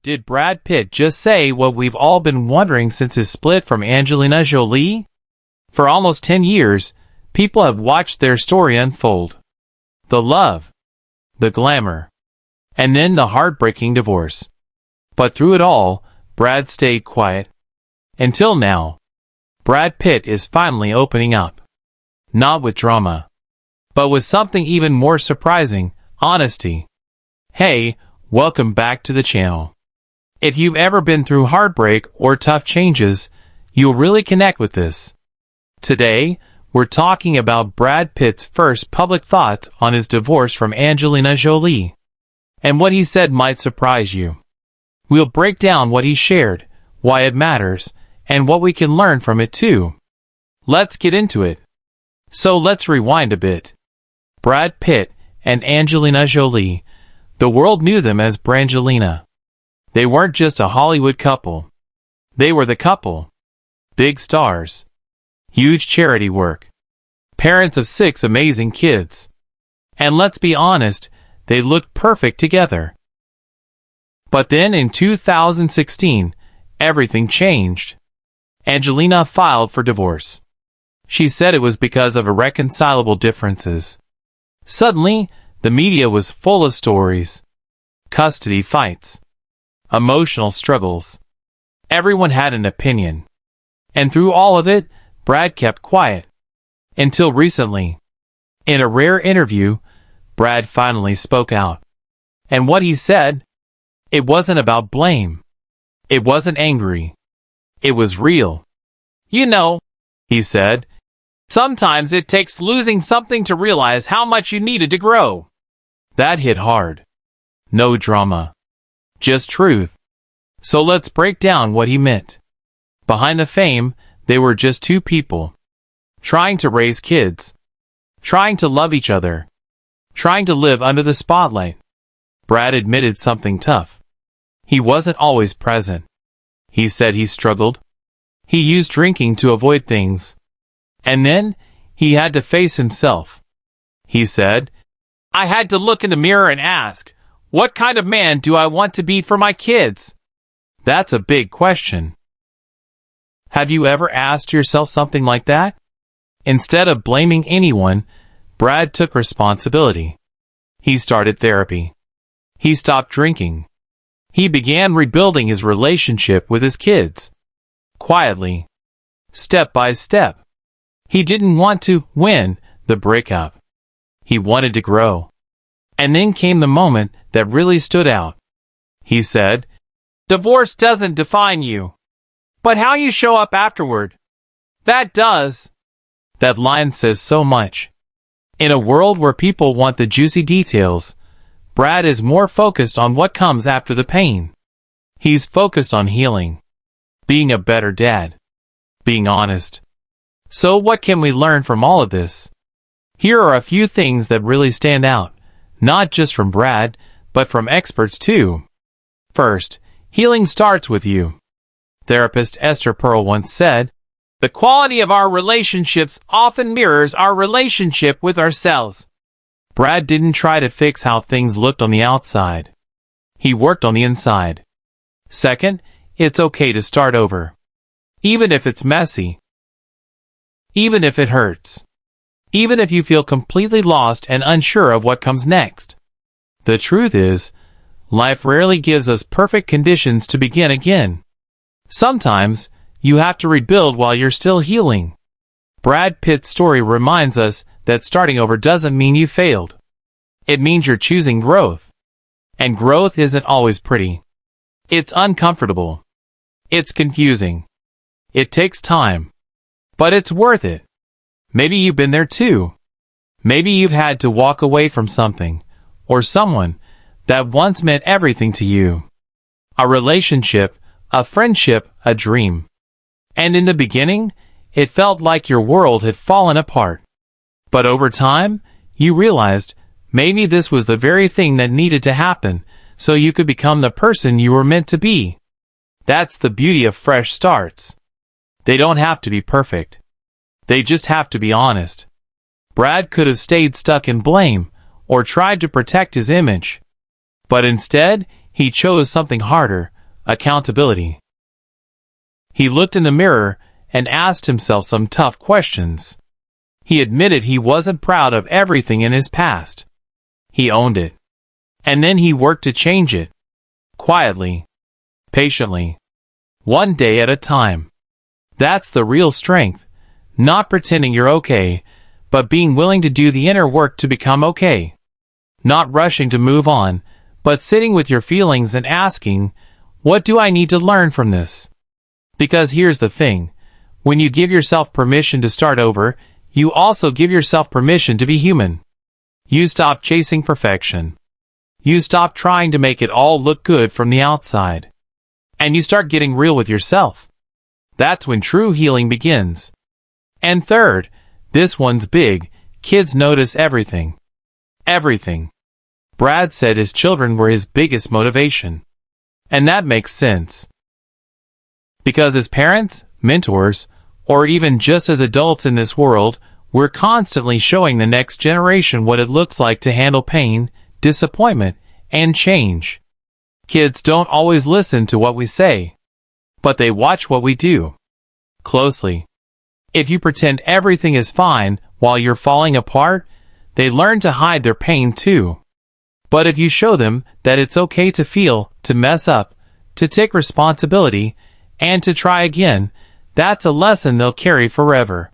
Did Brad Pitt just say what we've all been wondering since his split from Angelina Jolie? For almost 10 years, people have watched their story unfold. The love, the glamour, and then the heartbreaking divorce. But through it all, Brad stayed quiet. Until now. Brad Pitt is finally opening up. Not with drama, but with something even more surprising, honesty. Hey, welcome back to the channel. If you've ever been through heartbreak or tough changes, you'll really connect with this. Today, we're talking about Brad Pitt's first public thoughts on his divorce from Angelina Jolie. And what he said might surprise you. We'll break down what he shared, why it matters, and what we can learn from it too. Let's get into it. So let's rewind a bit. Brad Pitt and Angelina Jolie. The world knew them as Brangelina. They weren't just a Hollywood couple. They were the couple. Big stars. Huge charity work. Parents of 6 amazing kids. And let's be honest, they looked perfect together. But then in 2016, everything changed. Angelina filed for divorce. She said it was because of irreconcilable differences. Suddenly, the media was full of stories. Custody fights. Emotional struggles. Everyone had an opinion. And through all of it, Brad kept quiet. Until recently. In a rare interview, Brad finally spoke out. And what he said? It wasn't about blame. It wasn't angry. It was real. You know, he said, sometimes it takes losing something to realize how much you needed to grow. That hit hard. No drama. Just truth. So let's break down what he meant. Behind the fame, they were just 2 people. Trying to raise kids. Trying to love each other. Trying to live under the spotlight. Brad admitted something tough. He wasn't always present. He said he struggled. He used drinking to avoid things. And then, he had to face himself. He said, I had to look in the mirror and ask, what kind of man do I want to be for my kids? That's a big question. Have you ever asked yourself something like that? Instead of blaming anyone, Brad took responsibility. He started therapy. He stopped drinking. He began rebuilding his relationship with his kids. Quietly. Step by step. He didn't want to win the breakup. He wanted to grow. And then came the moment that really stood out. He said, divorce doesn't define you, but how you show up afterward. That does. That line says so much. In a world where people want the juicy details, Brad is more focused on what comes after the pain. He's focused on healing. Being a better dad. Being honest. So what can we learn from all of this? Here are a few things that really stand out, not just from Brad, but from experts too. First, healing starts with you. Therapist Esther Pearl once said, the quality of our relationships often mirrors our relationship with ourselves. Brad didn't try to fix how things looked on the outside. He worked on the inside. Second, it's okay to start over. Even if it's messy. Even if it hurts. Even if you feel completely lost and unsure of what comes next. The truth is, life rarely gives us perfect conditions to begin again. Sometimes, you have to rebuild while you're still healing. Brad Pitt's story reminds us that starting over doesn't mean you failed. It means you're choosing growth. And growth isn't always pretty. It's uncomfortable. It's confusing. It takes time. But it's worth it. Maybe you've been there too. Maybe you've had to walk away from something, or someone, that once meant everything to you. A relationship, a friendship, a dream. And in the beginning, it felt like your world had fallen apart. But over time, you realized, maybe this was the very thing that needed to happen, so you could become the person you were meant to be. That's the beauty of fresh starts. They don't have to be perfect. They just have to be honest. Brad could have stayed stuck in blame, or tried to protect his image. But instead, He chose something harder: accountability. He looked in the mirror and asked himself some tough questions. He admitted he wasn't proud of everything in his past. He owned it. And then he worked to change it. Quietly. Patiently. One day at a time. That's the real strength. Not pretending you're okay, but being willing to do the inner work to become okay. Not rushing to move on, but sitting with your feelings and asking, what do I need to learn from this? Because here's the thing. When you give yourself permission to start over, you also give yourself permission to be human. You stop chasing perfection. You stop trying to make it all look good from the outside. And you start getting real with yourself. That's when true healing begins. And third, this one's big: kids notice everything. Everything. Brad said his children were his biggest motivation. And that makes sense. Because as parents, mentors, or even just as adults in this world, we're constantly showing the next generation what it looks like to handle pain, disappointment, and change. Kids don't always listen to what we say, but they watch what we do closely. If you pretend everything is fine while you're falling apart, they learn to hide their pain too. But if you show them that it's okay to feel, to mess up, to take responsibility, and to try again, that's a lesson they'll carry forever.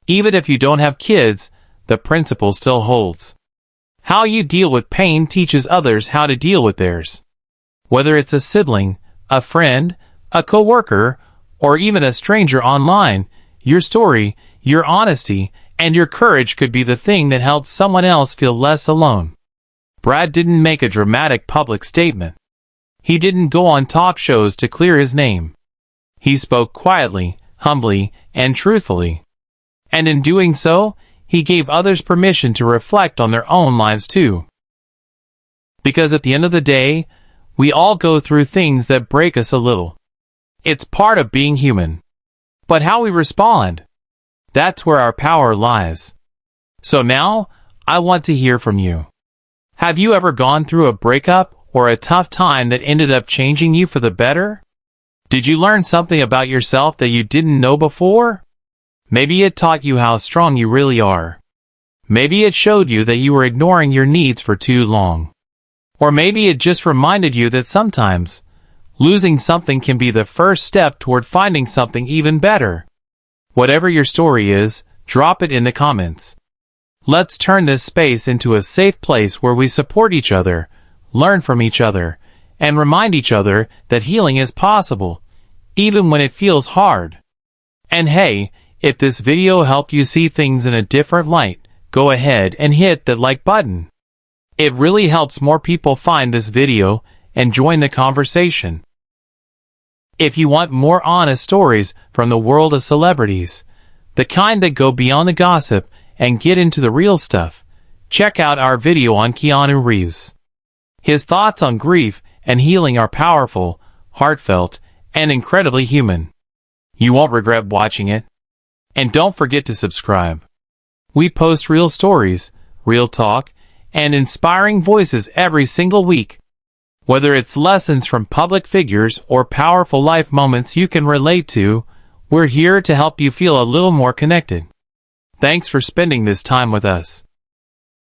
Even if you don't have kids, the principle still holds. How you deal with pain teaches others how to deal with theirs. Whether it's a sibling, a friend, a coworker, or even a stranger online, your story, your honesty, and your courage could be the thing that helps someone else feel less alone. Brad didn't make a dramatic public statement. He didn't go on talk shows to clear his name. He spoke quietly, humbly, and truthfully. And in doing so, he gave others permission to reflect on their own lives too. Because at the end of the day, we all go through things that break us a little. It's part of being human. But how we respond, that's where our power lies. So now, I want to hear from you. Have you ever gone through a breakup or a tough time that ended up changing you for the better? Did you learn something about yourself that you didn't know before? Maybe it taught you how strong you really are. Maybe it showed you that you were ignoring your needs for too long. Or maybe it just reminded you that sometimes losing something can be the first step toward finding something even better. Whatever your story is, drop it in the comments. Let's turn this space into a safe place where we support each other, learn from each other, and remind each other that healing is possible, even when it feels hard. And hey, if this video helped you see things in a different light, go ahead and hit that like button. It really helps more people find this video and join the conversation. If you want more honest stories from the world of celebrities, the kind that go beyond the gossip and get into the real stuff, check out our video on Keanu Reeves. His thoughts on grief and healing are powerful, heartfelt, and incredibly human. You won't regret watching it. And don't forget to subscribe. We post real stories, real talk, and inspiring voices every single week. Whether it's lessons from public figures or powerful life moments you can relate to, we're here to help you feel a little more connected. Thanks for spending this time with us.